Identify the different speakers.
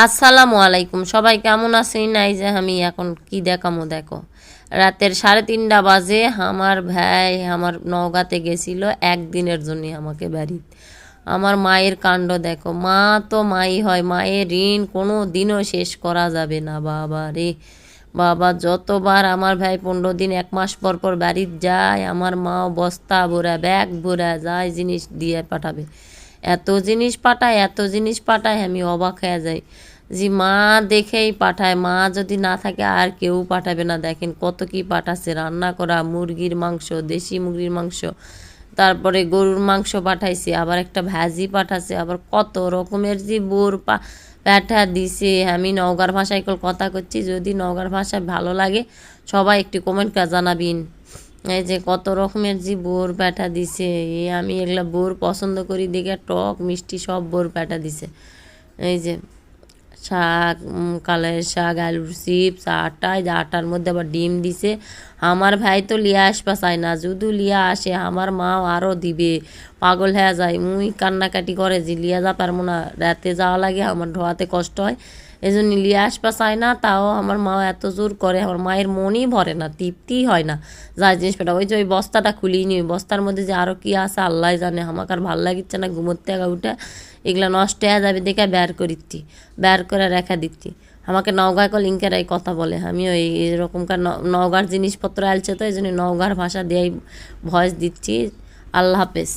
Speaker 1: আসসালামু আলাইকুম, সবাই কেমন আছেন? নাই যে আমি এখন কি দেখামো, দেখো রাতের 3:30 বাজে আমার ভাই আমার নওগাঁতে গেছিল একদিনের জন্য আমাকে বাড়ি। আমার মায়ের কাণ্ড দেখো, মা তো মাই হয়, মায়ের ঋণ কোনো দিনও শেষ করা যাবে না। বাবা রে বাবা, যতবার আমার ভাই 15 দিন 1 মাস পর পর বাড়িতে যায়, আমার মাও বস্তা ভরা ব্যাগ ভরা যায় জিনিস দিয়ে পাঠাবে। এত জিনিস পাঠায়, এত জিনিস পাঠায়, আমি অবাক হয়ে যাই যে মা দেখেই পাঠায়, মা যদি না থাকে আর কেউ পাঠাবে না। দেখেন কত কি পাঠাচ্ছে, রান্না করা মুরগির মাংস, দেশি মুরগির মাংস, তারপরে গরুর মাংস পাঠাইছে, আবার একটা ভাজি পাঠাচ্ছে, আবার কত রকমের যে পাঠা দিছে। আমি নওগাঁর ভাষায় কথা করছি, যদি নওগাঁর ভাষায় ভালো লাগে সবাই একটু কমেন্ট করে জানাবিন। এই যে কত রকমের যে বোর প্যাঠা দিছে, আমি এগুলা বোর পছন্দ করি দেখে টক মিষ্টি সব বোর প্যাঠা দিছে। এই যে শাক, কালের শাক, আলুর চিপস, আটার মধ্যে আবার ডিম দিছে। আমার ভাই তো লিয়া আসবা চায় না, যদি লিয়া আসে আমার মাও আরও দিবে, পাগল হয়ে যায়। মুই কান্নাকাটি করে যে লিয়া যা পারবো না, রাতে যাওয়া লাগে, আমার ঢোয়াতে কষ্ট হয়, এই জন্য লিয়া আসবা চায় না। তাও আমার মা এত জোর করে, আমার মায়ের মনই ভরে না, তৃপ্তিই হয় না যা জিনিস পেটা। ওই যে ওই বস্তাটা খুলিয়ে নিই, বস্তার মধ্যে যে আরও কী আছে আল্লাহ জানে। আমাকে আর ভালো লাগিচ্ছে না, ঘুমোতে উঠে এগুলা নষ্ট হয়ে যাবে দেখে বের করিচ্ছি, বের করে রেখা দিচ্ছি। আমাকে নওগাঁয় লিঙ্কের এই কথা বলে, আমি ওই এরকমকার নওগাঁর জিনিসপত্র আলছে, তো এই জন্য নওগাঁর ভাষা দিয়েই ভয়েস দিচ্ছি। আল্লাহ হাফেজ।